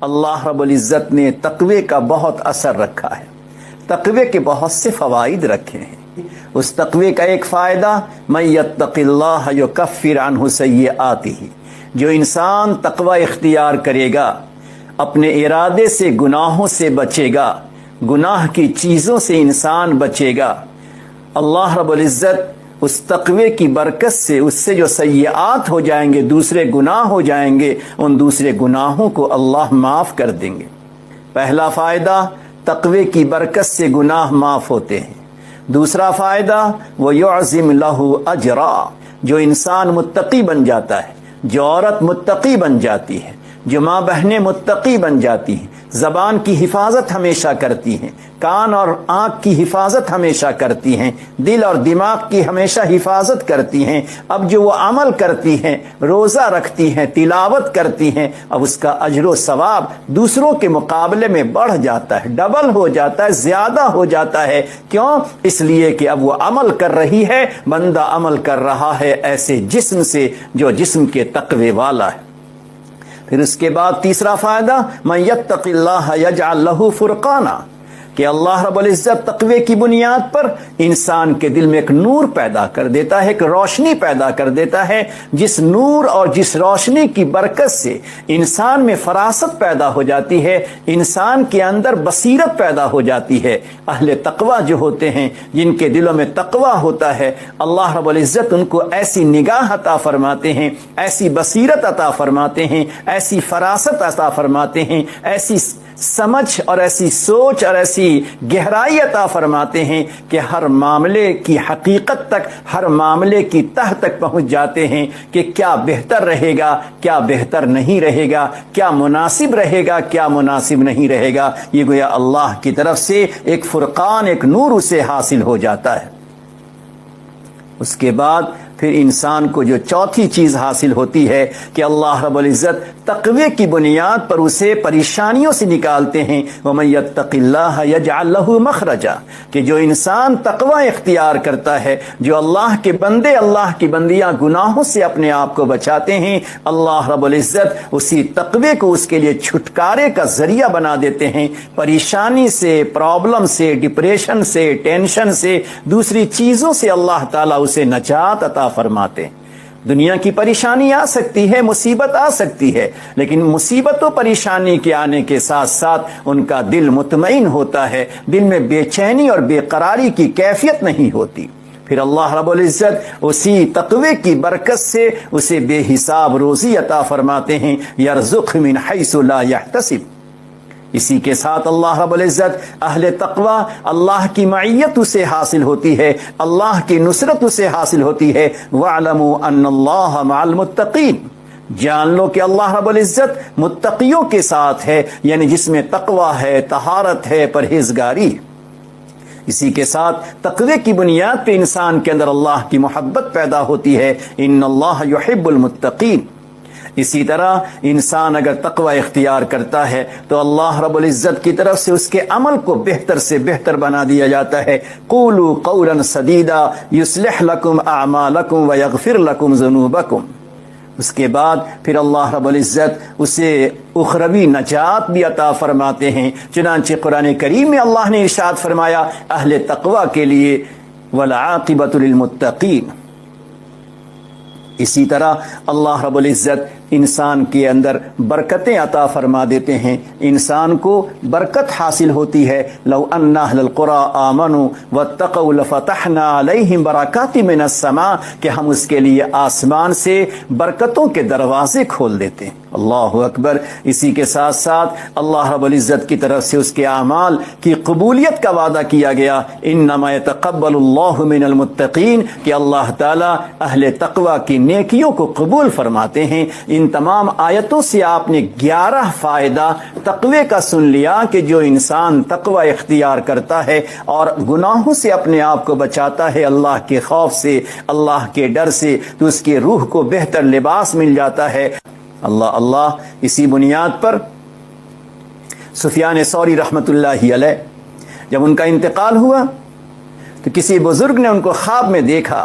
اللہ رب العزت نے تقوی کا بہت اثر رکھا ہے، تقوی کے بہت سے فوائد رکھے ہیں۔ اس تقوی کا ایک فائدہ من یتق اللہ یکفر عنہ سیئاتہ، جو انسان تقوی اختیار کرے گا، اپنے ارادے سے گناہوں سے بچے گا، گناہ کی چیزوں سے انسان بچے گا، اللہ رب العزت اس تقوی کی برکت سے اس سے جو سیئات ہو جائیں گے، دوسرے گناہ ہو جائیں گے، ان دوسرے گناہوں کو اللہ معاف کر دیں گے۔ پہلا فائدہ، تقوی کی برکت سے گناہ معاف ہوتے ہیں۔ دوسرا فائدہ، وَيُعْظِمْ لَهُ أَجْرًا، جو انسان متقی بن جاتا ہے، جو عورت متقی بن جاتی ہے، جو ماں بہنیں متقی بن جاتی ہیں، زبان کی حفاظت ہمیشہ کرتی ہیں، کان اور آنکھ کی حفاظت ہمیشہ کرتی ہیں، دل اور دماغ کی ہمیشہ حفاظت کرتی ہیں، اب جو وہ عمل کرتی ہیں، روزہ رکھتی ہیں، تلاوت کرتی ہیں، اب اس کا اجر و ثواب دوسروں کے مقابلے میں بڑھ جاتا ہے، ڈبل ہو جاتا ہے، زیادہ ہو جاتا ہے۔ کیوں؟ اس لیے کہ اب وہ عمل کر رہی ہے، بندہ عمل کر رہا ہے ایسے جسم سے جو جسم کے تقوی والا ہے۔ پھر اس کے بعد تیسرا فائدہ، من یتق اللہ یجعل لہ فرقانا، کہ اللہ رب العزت تقوی کی بنیاد پر انسان کے دل میں ایک نور پیدا کر دیتا ہے، ایک روشنی پیدا کر دیتا ہے، جس نور اور جس روشنی کی برکت سے انسان میں فراست پیدا ہو جاتی ہے، انسان کے اندر بصیرت پیدا ہو جاتی ہے۔ اہل تقوی جو ہوتے ہیں، جن کے دلوں میں تقوی ہوتا ہے، اللہ رب العزت ان کو ایسی نگاہ عطا فرماتے ہیں، ایسی بصیرت عطا فرماتے ہیں، ایسی فراست عطا فرماتے ہیں، ایسی سمجھ اور ایسی سوچ اور ایسی گہرائی عطا فرماتے ہیں کہ ہر معاملے کی حقیقت تک، ہر معاملے کی تہ تک پہنچ جاتے ہیں کہ کیا بہتر رہے گا، کیا بہتر نہیں رہے گا، کیا مناسب رہے گا، کیا مناسب نہیں رہے گا۔ یہ گویا اللہ کی طرف سے ایک فرقان، ایک نور اسے حاصل ہو جاتا ہے۔ اس کے بعد پھر انسان کو جو چوتھی چیز حاصل ہوتی ہے کہ اللہ رب العزت تقوی کی بنیاد پر اسے پریشانیوں سے نکالتے ہیں۔ وَمَن يَتَّقِ اللَّهَ يَجْعَل لَهُ مَخْرَجًا، کہ جو انسان تقوی اختیار کرتا ہے، جو اللہ کے بندے، اللہ کی بندیاں گناہوں سے اپنے آپ کو بچاتے ہیں، اللہ رب العزت اسی تقوی کو اس کے لیے چھٹکارے کا ذریعہ بنا دیتے ہیں، پریشانی سے، پرابلم سے، ڈپریشن سے، ٹینشن سے، دوسری چیزوں سے اللہ تعالیٰ اسے نجات عطا فرماتے ہیں۔ دنیا کی پریشانی آ سکتی ہے، مصیبت آ سکتی ہے، لیکن مصیبت و پریشانی کے آنے کے ساتھ ساتھ ان کا دل مطمئن ہوتا ہے، دل میں بے چینی اور بے قراری کی کیفیت نہیں ہوتی۔ پھر اللہ رب العزت اسی تقوی کی برکت سے اسے بے حساب روزی عطا فرماتے ہیں، یرزق من حیث لا یحتسب۔ اسی کے ساتھ اللہ رب العزت اہل تقوی، اللہ کی معیت اسے حاصل ہوتی ہے، اللہ کی نصرت اسے حاصل ہوتی ہے۔ وَاعْلَمُوا أَنَّ اللَّهَ مَعَ الْمُتَّقِينَ، جان لو کہ اللہ رب العزت متقیوں کے ساتھ ہے، یعنی جس میں تقوی ہے، طہارت ہے، پرہیزگاری۔ اسی کے ساتھ تقوی کی بنیاد پہ انسان کے اندر اللہ کی محبت پیدا ہوتی ہے، ان اللہ یحب المتقین۔ اسی طرح انسان اگر تقوی اختیار کرتا ہے تو اللہ رب العزت کی طرف سے اس کے عمل کو بہتر سے بہتر بنا دیا جاتا ہے۔ قولوا قولا سدیدا یصلح لکم اعمالکم ویغفر لکم ذنوبکم۔ اس کے بعد پھر اللہ رب العزت اسے اخروی نجات بھی عطا فرماتے ہیں۔ چنانچہ قرآن کریم میں اللہ نے ارشاد فرمایا اہل تقوی کے لیے والعاقبۃ للمتقین۔ اسی طرح اللہ رب العزت انسان کے اندر برکتیں عطا فرما دیتے ہیں، انسان کو برکت حاصل ہوتی ہے۔ لو ان اہل القری آمنوا واتقوا لفتحنا علیہم برکات من السماء، کہ ہم اس کے لیے آسمان سے برکتوں کے دروازے کھول دیتے ہیں۔ اللہ اکبر۔ اسی کے ساتھ ساتھ اللہ رب العزت کی طرف سے اس کے اعمال کی قبولیت کا وعدہ کیا گیا، انما یتقبل اللہ من المتقین، کہ اللہ تعالی اہل تقوی کی نیکیوں کو قبول فرماتے ہیں۔ ان تمام آیتوں سے آپ نے 11 فائدہ تقوی کا سن لیا کہ جو انسان تقوی اختیار کرتا ہے اور گناہوں سے اپنے آپ کو بچاتا ہے، اللہ کے خوف سے، اللہ کے ڈر سے، تو اس کی روح کو بہتر لباس مل جاتا ہے۔ اللہ اللہ۔ اسی بنیاد پر سفیان ثوری رحمۃ اللہ علیہ جب ان کا انتقال ہوا تو کسی بزرگ نے ان کو خواب میں دیکھا